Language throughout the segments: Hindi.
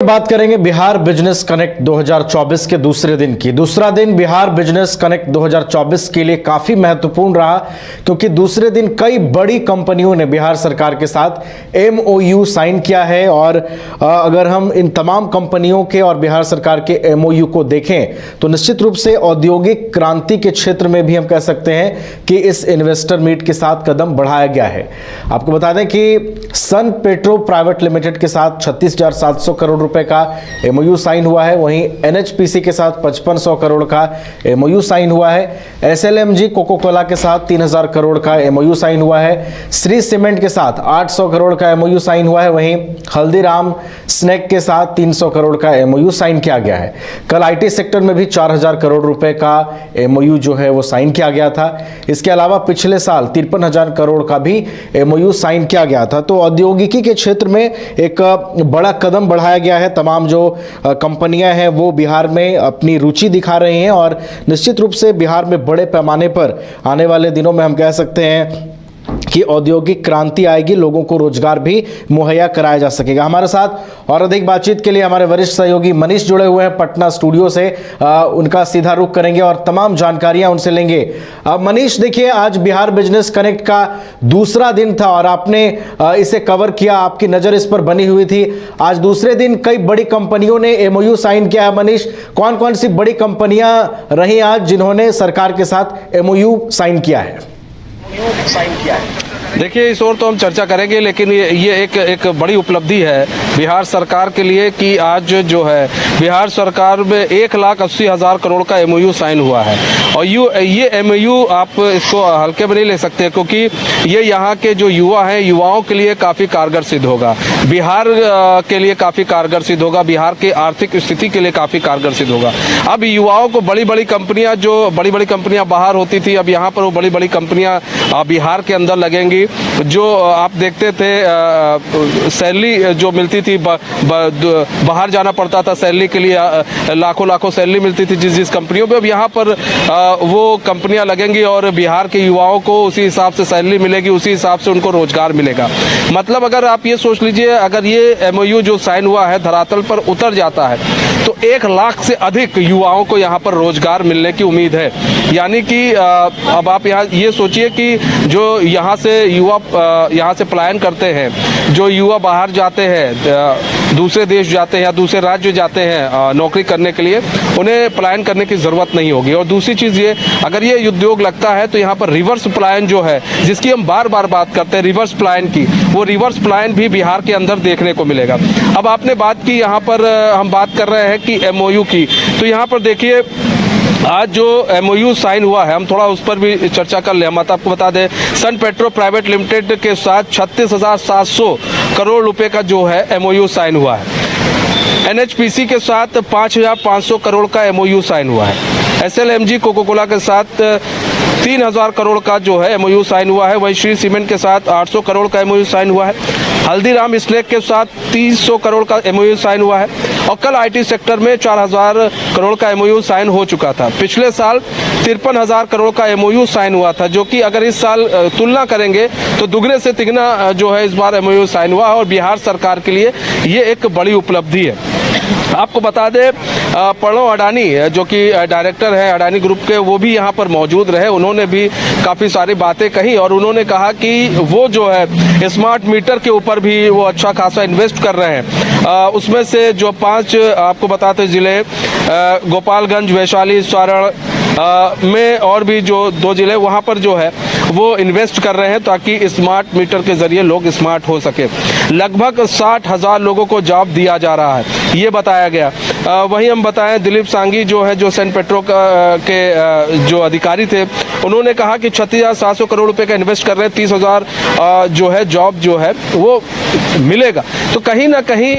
बात करेंगे बिहार बिजनेस कनेक्ट 2024 के दूसरे दिन की। दूसरा दिन बिहार बिजनेस कनेक्ट 2024 के लिए काफी महत्वपूर्ण रहा, क्योंकि दूसरे दिन कई बड़ी कंपनियों ने बिहार सरकार के साथ एमओयू साइन किया है। और अगर हम इन तमाम कंपनियों के और बिहार सरकार के एमओयू को देखें तो निश्चित रूप से औद्योगिक क्रांति के क्षेत्र में भी हम कह सकते हैं कि इस इन्वेस्टर मीट के साथ कदम बढ़ाया गया है। आपको बता दें कि सन पेट्रो प्राइवेट लिमिटेड के साथ 36,700 करोड़ रुपए का एमओयू साइन हुआ है। वहीं एनएचपीसी के साथ 5500 करोड़ का एमओयू साइन हुआ है। एसएलएमजी कोको कोला के साथ 3000 करोड़ का एमओयू साइन हुआ है। श्री सीमेंट के साथ 800 करोड़ का एमओयू साइन हुआ है। वहीं हल्दीराम स्नैक के साथ 300 करोड़ का एमओयू साइन किया गया है। कल आईटी सेक्टर में भी 4000 करोड़ रुपए का एमओयू जो है वो साइन किया गया था। इसके अलावा पिछले साल 53,000 करोड़ का भी एमओयू साइन किया गया था। तो औद्योगिकी के क्षेत्र में एक बड़ा कदम बढ़ाया गया है। तमाम जो कंपनियां हैं वो बिहार में अपनी रुचि दिखा रही हैं और निश्चित रूप से बिहार में बड़े पैमाने पर आने वाले दिनों में हम कह सकते हैं कि औद्योगिक क्रांति आएगी, लोगों को रोजगार भी मुहैया कराया जा सकेगा। हमारे साथ और अधिक बातचीत के लिए हमारे वरिष्ठ सहयोगी मनीष जुड़े हुए हैं पटना स्टूडियो से। उनका सीधा रुख करेंगे और तमाम जानकारियां उनसे लेंगे। मनीष, देखिए, आज बिहार बिजनेस कनेक्ट का दूसरा दिन था और आपने इसे कवर किया, आपकी नजर इस पर बनी हुई थी। आज दूसरे दिन कई बड़ी कंपनियों ने एमओयू साइन किया है। मनीष, कौन कौन सी बड़ी कंपनियां रही आज जिन्होंने सरकार के साथ एमओयू साइन किया है? देखिए, इस ओर तो हम चर्चा करेंगे, लेकिन ये एक बड़ी उपलब्धि है बिहार सरकार के लिए कि आज जो है बिहार सरकार में 1,80,000 करोड़ का एमओयू साइन हुआ है। और ये एमओयू आप इसको हल्के में नहीं ले सकते, क्योंकि ये यहाँ के जो युवा हैं, युवाओं के लिए काफ़ी कारगर सिद्ध होगा, बिहार के लिए काफ़ी कारगर सिद्ध होगा, बिहार की आर्थिक स्थिति के लिए काफ़ी कारगर सिद्ध होगा। अब युवाओं को बड़ी बड़ी कंपनियाँ बाहर होती थी, अब यहाँ पर वो बड़ी बड़ी कंपनियाँ बिहार के अंदर लगेंगी। जो आप देखते थे सैलरी जो मिलती थी, बाहर जाना पड़ता था सैलरी के लिए, लाखों सैलरी मिलती थी जिस कंपनियों में, अब यहाँ पर वो कंपनियां लगेंगी और बिहार के युवाओं को उसी हिसाब से सैलरी मिलेगी, उसी हिसाब से उनको रोजगार मिलेगा। मतलब अगर आप ये सोच लीजिए, अगर ये एमओयू जो साइन हुआ है धरातल पर उतर जाता है तो 1 लाख से अधिक युवाओं को यहाँ पर रोजगार मिलने की उम्मीद है। यानी कि अब आप यहाँ ये सोचिए कि जो यहाँ से युवा यहाँ से पलायन करते हैं, जो युवा बाहर जाते हैं, दूसरे देश जाते हैं या दूसरे राज्य जाते हैं नौकरी करने के लिए, उन्हें पलायन करने की ज़रूरत नहीं होगी। और दूसरी चीज़ ये, अगर ये उद्योग लगता है तो यहाँ पर रिवर्स पलायन जो है, जिसकी हम बार बार बात करते हैं रिवर्स पलायन की, वो रिवर्स पलायन भी बिहार के अंदर देखने को मिलेगा। अब आपने बात की, यहाँ पर हम बात कर रहे हैं कि एमओयू की, तो यहाँ पर देखिए आज जो एमओयू साइन हुआ है, हम थोड़ा उस पर भी चर्चा कर ले। हम आपको बता दें, सन पेट्रो प्राइवेट लिमिटेड के साथ 36,700 करोड़ रुपए का जो है एमओयू साइन हुआ है। एनएचपीसी के साथ 5,500 करोड़ का एमओयू साइन हुआ है। एसएलएमजी कोको कोला के साथ 3,000 करोड़ का जो है एमओयू साइन हुआ है। वहीं श्री सीमेंट के साथ 800 करोड़ का एमओयू साइन हुआ है। हल्दीराम स्नैक के साथ 300 करोड़ का एमओयू साइन हुआ है। और कल आईटी सेक्टर में 4,000 करोड़ का एमओयू साइन हो चुका था। पिछले साल 53,000 करोड़ का एमओयू साइन हुआ था, जो कि अगर इस साल तुलना करेंगे तो दुगने से तिगना जो है इस बार एमओयू साइन हुआ है। और बिहार सरकार के लिए ये एक बड़ी उपलब्धि है। आपको बता दें, प्रणव अडानी जो कि डायरेक्टर है अडानी ग्रुप के, वो भी यहाँ पर मौजूद रहे। उन्होंने भी काफ़ी सारी बातें कही और उन्होंने कहा कि वो जो है स्मार्ट मीटर के ऊपर भी वो अच्छा खासा इन्वेस्ट कर रहे हैं। उसमें से जो 5 आपको बताते ज़िले, गोपालगंज, वैशाली, सारण में और भी जो 2 ज़िले, वहाँ पर जो है वो इन्वेस्ट कर रहे हैं ताकि स्मार्ट मीटर के ज़रिए लोग स्मार्ट हो सके। लगभग 60,000 लोगों को जॉब दिया जा रहा है, ये बताया गया। वहीं हम बताएं, दिलीप सांघी जो है, जो सन पेट्रो के जो अधिकारी थे, उन्होंने कहा कि 36,700 करोड़ रुपए का इन्वेस्ट कर रहे हैं, 30,000 जो है जॉब जो है वो मिलेगा। तो कहीं ना कहीं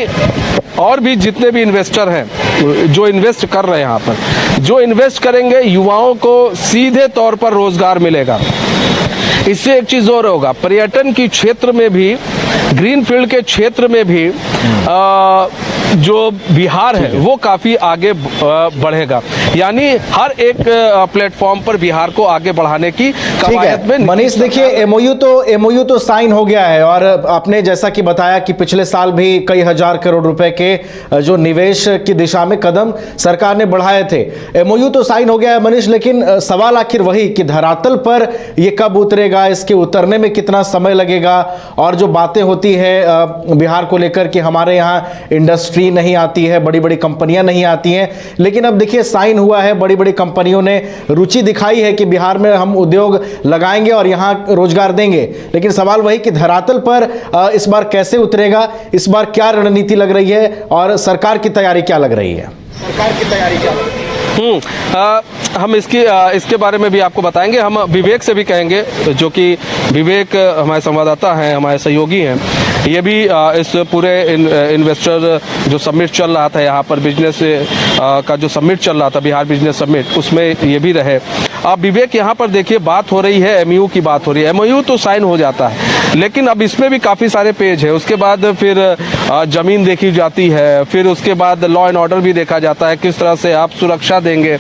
और भी जितने भी इन्वेस्टर हैं जो इन्वेस्ट कर रहे हैं यहाँ पर, जो इन्वेस्ट करेंगे, युवाओं को सीधे तौर पर रोजगार मिलेगा। इससे एक चीज़ और होगा, पर्यटन की क्षेत्र में भी, ग्रीन फील्ड के क्षेत्र में भी जो बिहार है वो काफ़ी आगे बढ़ेगा, यानी हर एक प्लेटफॉर्म पर बिहार को आगे बढ़ाने की ठीक कवायद में है मनीष, देखिए एमओयू तो साइन हो गया है और आपने जैसा कि बताया कि पिछले साल भी कई हजार करोड़ रुपए के जो निवेश की दिशा में कदम सरकार ने बढ़ाए थे। एमओयू तो साइन हो गया है मनीष, लेकिन सवाल आखिर वही कि धरातल पर ये कब उतरेगा, इसके उतरने में कितना समय लगेगा। और जो बातें होती है बिहार को लेकर कि हमारे यहाँ इंडस्ट्री नहीं आती है, बड़ी बड़ी कंपनियां नहीं आती हैं, लेकिन अब देखिए साइन हुआ है, बड़ी बड़ी कंपनियों ने रुचि दिखाई है कि बिहार में हम उद्योग लगाएंगे और यहाँ रोजगार देंगे। लेकिन सवाल वही कि धरातल पर इस बार कैसे उतरेगा, इस बार क्या रणनीति लग रही है और सरकार की तैयारी क्या लग रही है? हम इसके बारे में भी आपको बताएंगे। हम विवेक से भी कहेंगे, जो कि विवेक हमारे संवाददाता हैं, हमारे सहयोगी हैं, ये भी इस पूरे इन्वेस्टर जो समिट चल रहा था यहाँ पर, बिजनेस का जो समिट चल रहा था, बिहार बिजनेस समिट, उसमें ये भी रहे। अब विवेक यहाँ पर देखिए बात हो रही है, एमओयू की बात हो रही है। एमओयू तो साइन हो जाता है, लेकिन अब इसमें भी काफ़ी सारे पेज है। उसके बाद फिर ज़मीन देखी जाती है, फिर उसके बाद लॉ एंड ऑर्डर भी देखा जाता है, किस तरह से आप सुरक्षा देंगे,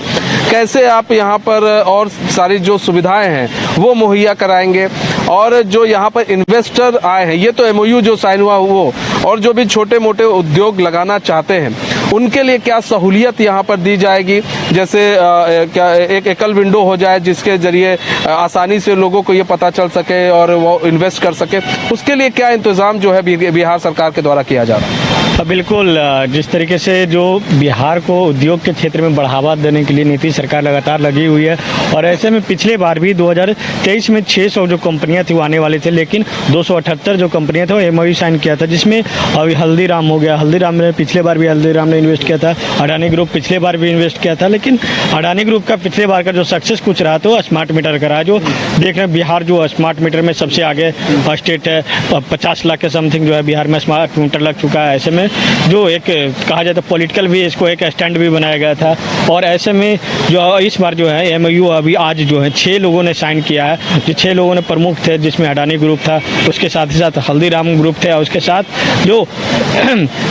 कैसे आप यहाँ पर और सारी जो सुविधाएं हैं वो मुहैया कराएंगे, और जो यहाँ पर इन्वेस्टर आए हैं, ये तो एमओयू जो साइन हुआ वो, और जो भी छोटे मोटे उद्योग लगाना चाहते हैं उनके लिए क्या सहूलियत यहाँ पर दी जाएगी। जैसे क्या एक एकल विंडो हो जाए जिसके जरिए आसानी से लोगों को ये पता चल सके और वो इन्वेस्ट कर सके, उसके लिए क्या इंतज़ाम जो है बिहार सरकार के द्वारा किया जा रहा है? बिल्कुल, जिस तरीके से जो बिहार को उद्योग के क्षेत्र में बढ़ावा देने के लिए नीतीश सरकार लगातार लगी हुई है, और ऐसे में पिछले बार भी 2023 में 600 जो कंपनियां थी वो आने वाली थे, लेकिन 278 जो कंपनियां थे वो एमओयू साइन किया था, जिसमें अभी हल्दीराम हो गया। हल्दीराम ने पिछले बार भी हल्दीराम ने इन्वेस्ट किया था, अडानी ग्रुप पिछले बार भी इन्वेस्ट किया था, लेकिन अडानी ग्रुप का पिछले बार का जो सक्सेस कुछ रहा तो स्मार्ट मीटर का रहा। जो देख रहे हैं बिहार जो स्मार्ट मीटर में सबसे आगे स्टेट है, 50 लाख के समथिंग जो है बिहार में स्मार्ट मीटर लग चुका है। ऐसे में जो एक कहा जाए तो पॉलिटिकल भी इसको एक स्टैंड भी बनाया गया था, और ऐसे में जो इस बार जो है एमओयू अभी आज जो है 6 लोगों ने साइन किया है। जो 6 लोगों ने प्रमुख थे, जिसमें अडानी ग्रुप था, उसके साथ ही साथ हल्दीराम ग्रुप थे, और उसके साथ जो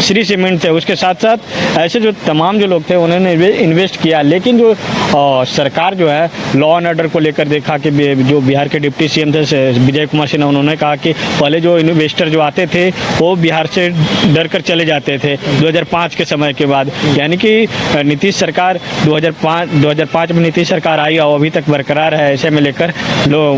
श्री सीमेंट थे, उसके साथ साथ ऐसे जो तमाम जो लोग थे उन्होंने इन्वेस्ट किया। लेकिन जो सरकार जो है लॉ एंड ऑर्डर को लेकर देखा कि जो बिहार के डिप्टी सीएम थे विजय कुमार सिन्हा, उन्होंने कहा कि पहले जो इन्वेस्टर जो आते थे वो बिहार से डर कर चले जाते थे 2005 के समय के बाद। यानी कि नीतीश सरकार 2005 में नीतीश सरकार आई और अभी तक बरकरार है। ऐसे में लेकर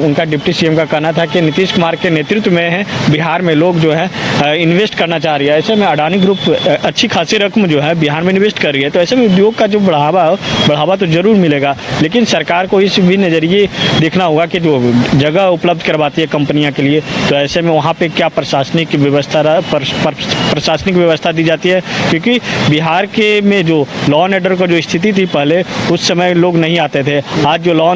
उनका डिप्टी सीएम का कहना था कि नीतीश कुमार के नेतृत्व में है बिहार में लोग जो है इन्वेस्ट करना चाह रही है। ऐसे में अडानी ग्रुप अच्छी खासी रकम जो है बिहार में इन्वेस्ट कर रही है, तो ऐसे में उद्योग का जो बढ़ावा तो जरूर मिलेगा, लेकिन सरकार को इस भी नज़रिए देखना होगा कि जो जगह उपलब्ध करवाती है कंपनियां के लिए, तो ऐसे में वहाँ पे क्या प्रशासनिक व्यवस्था दी जाती है। क्योंकि बिहार के में जो लॉ एंड ऑर्डर का जो स्थिति थी पहले, उस समय लोग नहीं आते थे। आज जो लॉ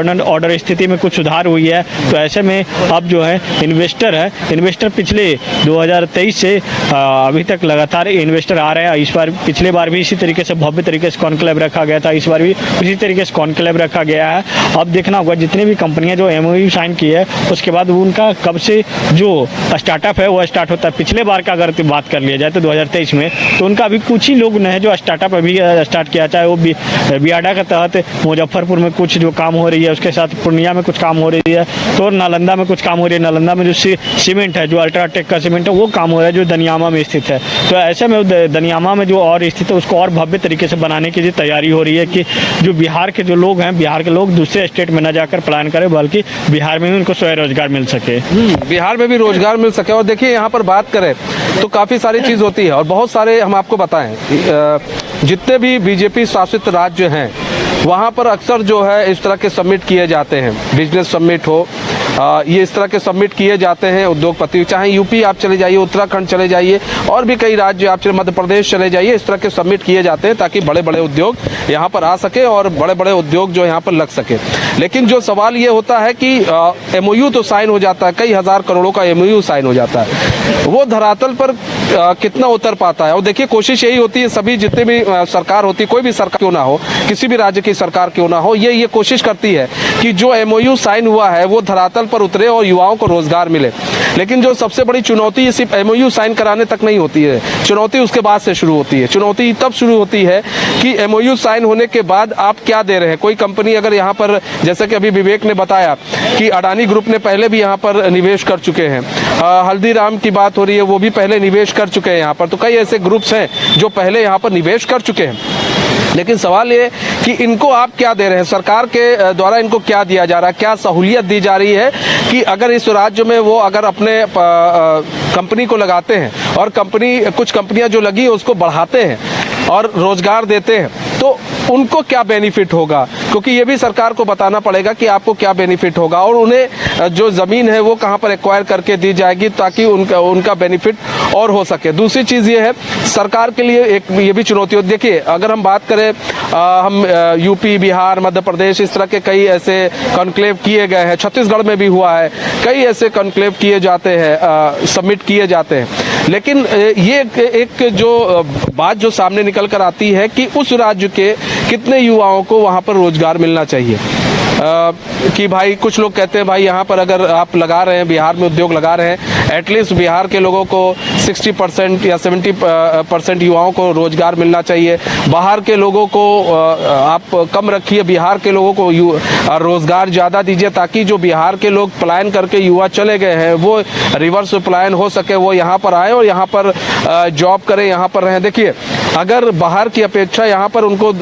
एंड ऑर्डर स्थिति में कुछ सुधार हुई है, तो ऐसे में अब जो है इन्वेस्टर पिछले 2023 से अभी तक लगातार इन्वेस्टर आ रहे हैं। इस बार पिछले बार भी इसी तरीके से भव्य तरीके से कॉन्क्लेव रखा गया था, इस बार भी इसी तरीके से कॉन्क्लेव रखा गया है। अब देखना होगा जितनी भी कंपनियां जो एमओयू साइन की है, उसके बाद उनका कब से जो स्टार्टअप है वो स्टार्ट होता है। पिछले बार का अगर बात कर लिया जाए तो 2023 में, तो उनका अभी कुछ ही लोग ने जो स्टार्टअप अभी स्टार्ट किया, चाहे वो बियाडा के तहत मुजफ्फरपुर में कुछ जो काम हो रही है, उसके साथ पूर्णिया में कुछ काम हो रही है, तो नालंदा में कुछ काम हो रही है। नालंदा में जो सीमेंट है, जो अल्ट्राटेक का सीमेंट है, वो काम हो रहा है जो दनियामा में स्थित है। तो ऐसे में दनियामा में जो और स्थित है उसको और भव्य तरीके से बनाने की तैयारी हो रही है कि जो बिहार के जो लोग हैं, बिहार के लोग दूसरे स्टेट में न जाकर पलायन करें, बल्कि बिहार में भी उनको स्वरोजगार मिल सके, बिहार में भी रोजगार मिल सके। और देखिए यहाँ पर बात करें तो काफ़ी सारी चीज़ होती है, और बहुत सारे हम आपको बताएं, जितने भी बीजेपी शासित राज्य हैं वहाँ पर अक्सर जो है इस तरह के समिट किए जाते हैं, बिजनेस समिट हो, ये इस तरह के समिट किए जाते हैं। उद्योगपति, चाहे यूपी आप चले जाइए, उत्तराखंड चले जाइए, और भी कई राज्य आप चले, मध्य प्रदेश चले जाइए, इस तरह के समिट किए जाते हैं ताकि बड़े बड़े उद्योग यहाँ पर आ सके और बड़े बड़े उद्योग जो यहाँ पर लग सके। लेकिन जो सवाल ये होता है कि एमओयू तो साइन हो जाता है, कई हज़ार करोड़ों का एमओयू साइन हो जाता है, वो धरातल पर कितना उतर पाता है। और देखिए कोशिश यही होती है, सभी जितने भी सरकार होती, कोई भी सरकार क्यों ना हो, किसी भी राज्य की सरकार क्यों ना हो, ये कोशिश करती है कि जो एमओयू साइन हुआ है वो धरातल पर उतरे और युवाओं को रोजगार मिले। लेकिन जो सबसे बड़ी चुनौती सिर्फ एमओयू साइन कराने तक नहीं होती है, चुनौती उसके बाद से शुरू होती है। चुनौती तब शुरू होती है कि एमओयू साइन होने के बाद आप क्या दे रहे हैं। कोई कंपनी अगर यहाँ पर, जैसे कि अभी विवेक ने बताया कि अडानी ग्रुप ने पहले भी यहाँ पर निवेश कर चुके हैं, हल्दीराम की बात हो रही है, वो भी पहले निवेश कर चुके हैं यहाँ पर। तो कई ऐसे ग्रुप्स हैं जो पहले यहाँ पर निवेश कर चुके हैं। लेकिन सवाल ये कि इनको आप क्या दे रहे हैं, सरकार के द्वारा इनको क्या दिया जा रहा है, क्या सहूलियत दी जा रही है कि अगर इस राज्य में वो अगर अपने कंपनी को लगाते हैं और कुछ कंपनियां जो लगी उसको बढ़ाते हैं और रोजगार देते हैं, तो उनको क्या बेनिफिट होगा, क्योंकि ये भी सरकार को बताना पड़ेगा कि आपको क्या बेनिफिट होगा और उन्हें जो ज़मीन है वो कहाँ पर एक्वायर करके दी जाएगी ताकि उनका बेनिफिट और हो सके। दूसरी चीज़ ये है, सरकार के लिए एक ये भी चुनौती होती है। देखिए, अगर हम बात करें, हम यूपी, बिहार, मध्य प्रदेश, इस तरह के कई ऐसे कॉन्क्लेव किए गए हैं, छत्तीसगढ़ में भी हुआ है, कई ऐसे कॉन्क्लेव किए जाते हैं, सबमिट किए जाते हैं। लेकिन ये एक जो बात जो सामने निकल कर आती है कि उस राज्य के कितने युवाओं को वहाँ पर रोजगार मिलना चाहिए। कि भाई कुछ लोग कहते हैं भाई यहाँ पर अगर आप लगा रहे हैं, बिहार में उद्योग लगा रहे हैं, एटलीस्ट बिहार के लोगों को 60% या 70% युवाओं को रोजगार मिलना चाहिए। बाहर के लोगों को आप कम रखिए, बिहार के लोगों को रोजगार ज़्यादा दीजिए ताकि जो बिहार के लोग पलायन करके युवा चले गए हैं वो रिवर्स पलायन हो सके, वो यहाँ पर आए और यहाँ पर जॉब करें, यहाँ पर रहें। देखिए, अगर बाहर की अपेक्षा यहाँ पर उनको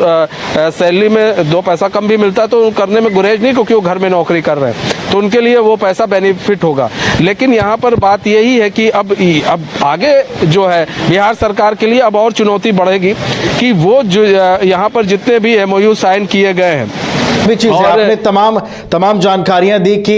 सैलरी में 2 पैसा कम भी मिलता है तो करने में गुरेज नहीं, क्योंकि वो घर में नौकरी कर रहे हैं, तो उनके लिए वो पैसा बेनिफिट होगा। लेकिन यहाँ पर बात यही है कि अब आगे जो है बिहार सरकार के लिए अब और चुनौती बढ़ेगी कि वो जो यहाँ पर जितने भी एमओयू साइन किए गए हैं, भी चीज है, आपने तमाम जानकारियां दी कि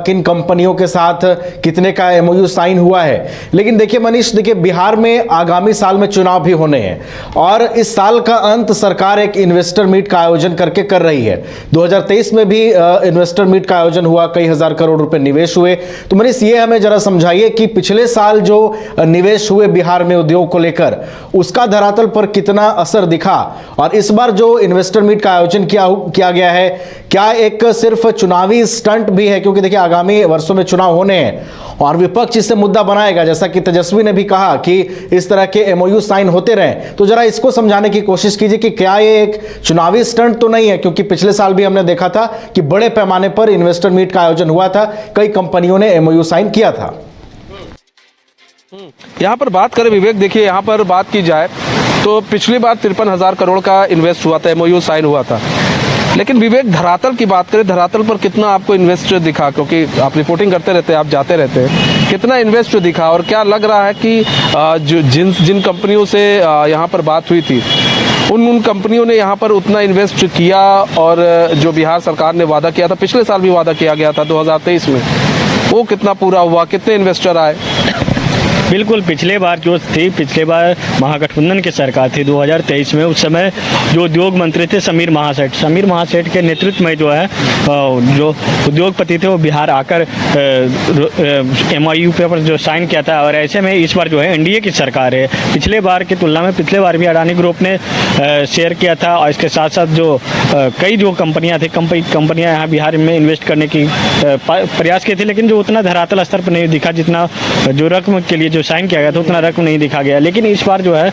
किन कंपनियों के साथ कितने का एमओयू साइन हुआ है। लेकिन देखिए मनीष, देखिए बिहार में आगामी साल में चुनाव भी होने हैं और इस साल का अंत सरकार एक इन्वेस्टर मीट का आयोजन करके कर रही है। 2023 में भी इन्वेस्टर मीट का आयोजन हुआ, कई हजार करोड़ रुपए निवेश हुए। तो मनीष, ये हमें जरा समझाइए कि पिछले साल जो निवेश हुए बिहार में उद्योग को लेकर, उसका धरातल पर कितना असर दिखा और इस बार जो इन्वेस्टर मीट का आयोजन किया गया है, क्या एक सिर्फ चुनावी स्टंट भी है? क्योंकि देखिए आगामी वर्षों में चुनाव होने हैं और विपक्ष इसे मुद्दा बनाएगा, जैसा कि तेजस्वी ने भी कहा कि इस तरह के एमओयू साइन होते रहे। तो जरा इसको समझाने की कोशिश कीजिए कि क्या ये एक चुनावी स्टंट तो नहीं है, क्योंकि पिछले साल भी हमने देखा था कि बड़े पैमाने पर इन्वेस्टर मीट का आयोजन हुआ था, कई कंपनियों ने एमओयू साइन किया था। यहाँ पर बात करें विवेक, देखिए यहाँ पर बात की जाए तो पिछली बार 53,000 करोड़ का इन्वेस्ट हुआ था, एमओयू साइन हुआ था। लेकिन विवेक, धरातल की बात करें, धरातल पर कितना आपको इन्वेस्ट दिखा, क्योंकि आप रिपोर्टिंग करते रहते हैं, आप जाते रहते हैं, कितना इन्वेस्ट दिखा और क्या लग रहा है कि जो जिन कंपनियों से यहाँ पर बात हुई थी उन कंपनियों ने यहाँ पर उतना इन्वेस्ट किया और जो बिहार सरकार ने वादा किया था, पिछले साल भी वादा किया गया था 2023 में, वो कितना पूरा हुआ, कितने इन्वेस्टर आए? बिल्कुल, पिछले बार पिछले बार महागठबंधन की सरकार थी 2023 में। उस समय जो उद्योग मंत्री थे समीर महासेठ के नेतृत्व में जो है जो उद्योगपति थे वो बिहार आकर एमओयू पर जो साइन किया था। और ऐसे में इस बार जो है एनडीए की सरकार है। पिछले बार की तुलना में पिछले बार भी अडानी ग्रुप ने शेयर किया था और इसके साथ साथ जो कई जो कंपनियां थी कंपनियां यहाँ बिहार में इन्वेस्ट करने की प्रयास किए थे, लेकिन जो उतना धरातल स्तर पर नहीं दिखा, जितना जो रकम के लिए जो साइन किया गया था उतना रकम नहीं दिखा गया। लेकिन इस बार जो है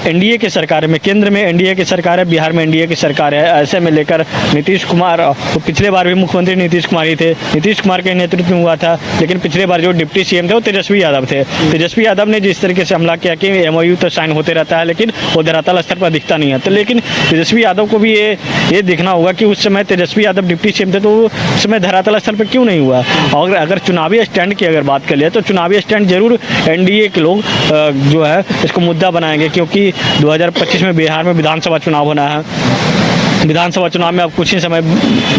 एनडीए की सरकार में, केंद्र में एनडीए की सरकार है, बिहार में एनडीए की सरकार है। ऐसे में लेकर नीतीश कुमार, तो पिछले बार भी मुख्यमंत्री नीतीश कुमार ही थे, नीतीश कुमार के नेतृत्व में हुआ था। लेकिन पिछले बार जो डिप्टी सीएम थे वो तेजस्वी यादव थे। तेजस्वी यादव ने जिस तरीके से हमला किया कि एमओयू तो साइन होते रहता है लेकिन वो धरातल स्तर पर दिखता नहीं है। तो लेकिन तेजस्वी यादव को भी ये देखना होगा कि उस समय तेजस्वी यादव डिप्टी सीएम थे तो उस समय धरातल स्तर पर क्यों नहीं हुआ। और अगर चुनावी स्टैंड की अगर बात कर ले तो चुनावी स्टैंड जरूर एनडीए के लोग जो है इसको मुद्दा बनाएंगे, क्योंकि 2025 में बिहार में विधानसभा चुनाव होना है। विधानसभा चुनाव में अब कुछ ही समय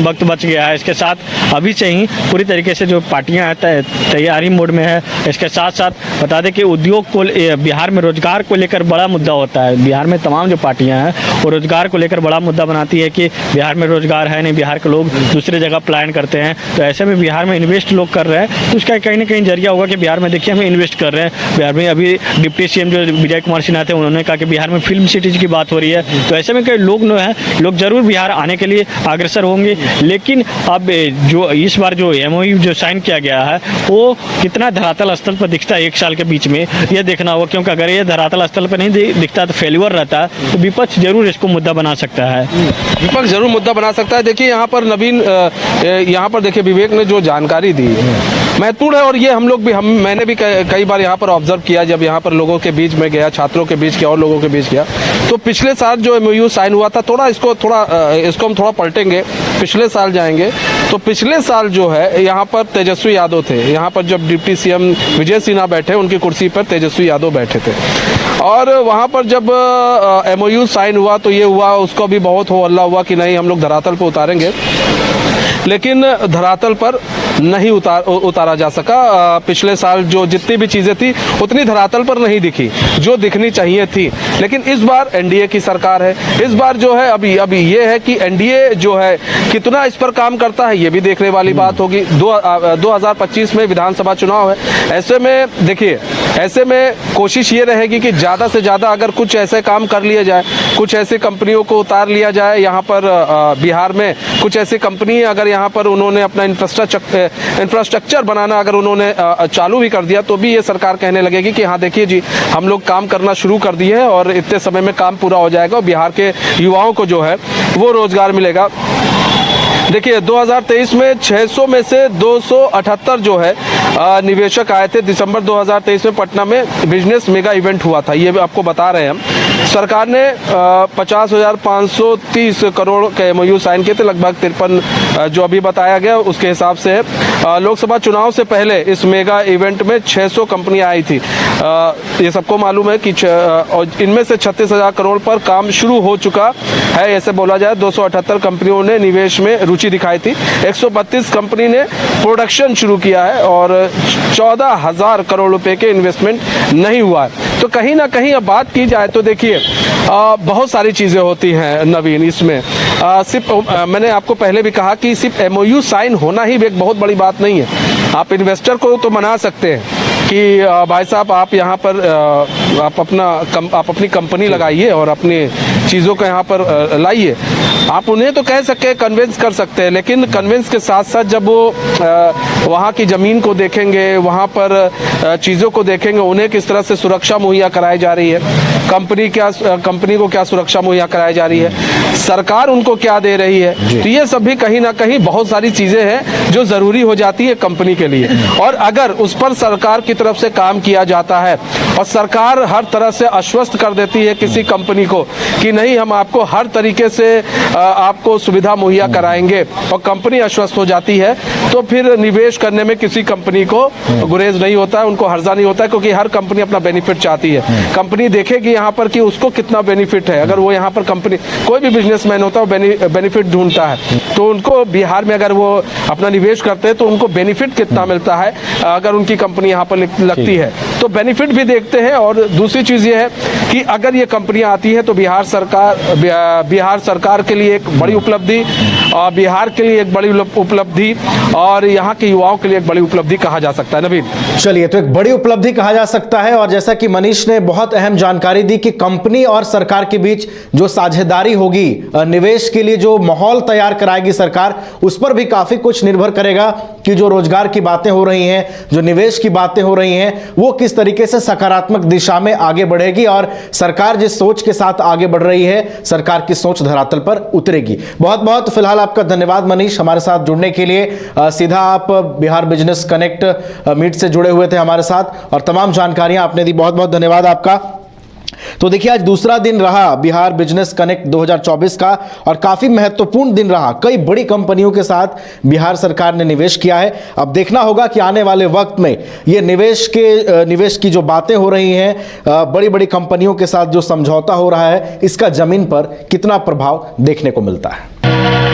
वक्त बच गया है। इसके साथ अभी से ही पूरी तरीके से जो पार्टियां हैं तैयारी मोड में है। इसके साथ साथ बता दें कि उद्योग को बिहार में रोजगार को लेकर बड़ा मुद्दा होता है। बिहार में तमाम जो पार्टियां हैं वो रोजगार को लेकर बड़ा मुद्दा बनाती है कि बिहार में रोजगार है नहीं, बिहार के लोग दूसरे जगह पलायन करते हैं। तो ऐसे में बिहार में इन्वेस्ट लोग कर रहे हैं तो उसका कहीं ना कहीं जरिया होगा कि बिहार में देखिए हम इन्वेस्ट कर रहे हैं। बिहार में अभी डिप्टी सीएम जो विजय कुमार सिन्हा थे उन्होंने कहा कि बिहार में फिल्म सिटीज की बात हो रही है। तो ऐसे में कई लोग जो है लोग ज़रूर बिहार आने के लिए अग्रसर होंगे। लेकिन अब जो इस बार जो MOU जो साइन किया गया है वो कितना धरातल स्तर पर दिखता है 1 साल के बीच में, ये देखना होगा। क्योंकि अगर ये धरातल स्तर पर नहीं दिखता तो फेल्यूर रहता है, तो विपक्ष जरूर इसको मुद्दा बना सकता है। विपक्ष जरूर मुद्दा बना सकता है। देखिए यहाँ पर नवीन, यहाँ पर देखिए विवेक ने जो जानकारी दी महत्वपूर्ण है, और ये हम लोग भी मैंने भी कई बार यहाँ पर ऑब्जर्व किया, जब यहाँ पर लोगों के बीच में गया, छात्रों के बीच गया और लोगों के बीच गया, तो पिछले साल जो MOU साइन हुआ था, इसको हम थोड़ा पलटेंगे, पिछले साल जाएंगे तो पिछले साल जो है यहाँ पर तेजस्वी यादव थे। यहाँ पर जब डिप्टी CM विजय सिन्हा बैठे, उनकी कुर्सी पर तेजस्वी यादव बैठे थे, और वहाँ पर जब MOU साइन हुआ तो ये हुआ, उसको भी बहुत हो हल्ला हुआ कि नहीं हम लोग धरातल पर उतारेंगे, लेकिन धरातल पर नहीं उतारा जा सका। पिछले साल जो जितनी भी चीज़ें थी उतनी धरातल पर नहीं दिखी जो दिखनी चाहिए थी। लेकिन इस बार NDA की सरकार है, इस बार जो है अभी ये है कि NDA जो है कितना इस पर काम करता है, ये भी देखने वाली बात होगी। 2025 में विधानसभा चुनाव है, ऐसे में देखिए, ऐसे में कोशिश ये रहेगी कि ज़्यादा से ज़्यादा अगर कुछ ऐसे काम कर लिया जाए, कुछ ऐसी कंपनियों को उतार लिया जाए यहाँ पर बिहार में, कुछ ऐसी कंपनी अगर यहाँ पर उन्होंने अपना इंफ्रास्ट्रक्चर बनाना अगर उन्होंने चालू भी कर दिया, तो भी ये सरकार कहने लगेगी कि हाँ देखिए जी, हम लोग काम करना शुरू कर दिए हैं और इतने समय में काम पूरा हो जाएगा और बिहार के युवाओं को जो है वो रोजगार मिलेगा। देखिए 2023 में 600 में से 278 जो है निवेशक आए थे। दिसंबर 2023 में पटना में बिजनेस मेगा इवेंट हुआ था, ये भी आपको बता रहे हैं हम। सरकार ने 50,530 करोड़ के MOU साइन किए थे, लगभग 53 जो अभी बताया गया उसके हिसाब से। लोकसभा चुनाव से पहले इस मेगा इवेंट में 600 कंपनियां आई थी, ये सबको मालूम है कि इनमें से 36,000 करोड़ पर काम शुरू हो चुका है, ऐसे बोला जाए। 278 कंपनियों ने निवेश में रुचि दिखाई थी, 132 कंपनी ने प्रोडक्शन शुरू किया है और 14,000 करोड़ रुपए के इन्वेस्टमेंट नहीं हुआ है। तो कहीं ना कहीं अब बात की जाए तो देखिए बहुत सारी चीज़ें होती हैं नवीन इसमें। सिर्फ मैंने आपको पहले भी कहा कि सिर्फ MOU साइन होना ही एक बहुत बड़ी बात नहीं है। आप इन्वेस्टर को तो मना सकते हैं कि भाई साहब आप यहाँ पर आप अपनी कंपनी लगाइए और अपनी चीज़ों को यहाँ पर लाइए। आप उन्हें तो कह सकते हैं, कन्विंस कर सकते हैं, लेकिन कन्विंस के साथ साथ जब वो वहाँ की ज़मीन को देखेंगे, वहाँ पर चीज़ों को देखेंगे, उन्हें किस तरह से सुरक्षा मुहैया कराई जा रही है, कंपनी को क्या सुरक्षा मुहैया कराई जा रही है, सरकार उनको क्या दे रही है, तो ये सब भी कहीं ना कहीं बहुत सारी चीज़ें हैं जो ज़रूरी हो जाती है कंपनी के लिए। और अगर उस पर सरकार की तरफ से काम किया जाता है और सरकार हर तरह से आश्वस्त कर देती है किसी कंपनी को कि नहीं हम आपको हर तरीके से आपको सुविधा मुहैया कराएंगे, और कंपनी आश्वस्त हो जाती है, तो फिर निवेश करने में किसी कंपनी को गुरेज नहीं होता है, उनको हर्जा नहीं होता है, क्योंकि हर कंपनी अपना बेनिफिट चाहती है। कंपनी देखेगी यहाँ पर कि उसको कितना बेनिफिट है। अगर वो यहाँ पर कंपनी, कोई भी बिजनेसमैन होता है वो बेनिफिट ढूंढता है, तो उनको बिहार में अगर वो अपना निवेश करते हैं तो उनको बेनिफिट कितना मिलता है अगर उनकी कंपनी यहाँ पर लगती है, तो बेनिफिट भी देखते हैं। और दूसरी चीज़ ये है कि अगर ये कंपनियाँ आती है तो बिहार सरकार के लिए एक बड़ी उपलब्धि, और बिहार के लिए एक बड़ी उपलब्धि, और यहाँ के युवाओं के लिए एक बड़ी उपलब्धि कहा जा सकता है। नवीन, चलिए, तो एक बड़ी उपलब्धि कहा जा सकता है। और जैसा कि मनीष ने बहुत अहम जानकारी दी कि कंपनी और सरकार के बीच जो साझेदारी होगी, निवेश के लिए जो माहौल तैयार कराएगी सरकार, उस पर भी काफी कुछ निर्भर करेगा कि जो रोजगार की बातें हो रही हैं, जो निवेश की बातें हो रही हैं, वो किस तरीके से सकारात्मक दिशा में आगे बढ़ेगी, और सरकार जिस सोच के साथ आगे बढ़ रही है, सरकार की सोच धरातल पर उतरेगी। बहुत बहुत फिलहाल आपका धन्यवाद मनीष, हमारे साथ जुड़ने के लिए। सीधा आप बिहार बिजनेस कनेक्ट मीट से जुड़े हुए थे हमारे साथ, और तमाम जानकारियां आपने दी, बहुत बहुत धन्यवाद आपका। तो देखिए, आज दूसरा दिन रहा बिहार बिजनेस कनेक्ट 2024 का, और काफी महत्वपूर्ण दिन रहा। कई बड़ी कंपनियों के साथ बिहार सरकार ने निवेश किया है। अब देखना होगा कि आने वाले वक्त में ये निवेश की जो बातें हो रही हैं, बड़ी बड़ी कंपनियों के साथ जो समझौता हो रहा है, इसका जमीन पर कितना प्रभाव देखने को मिलता है।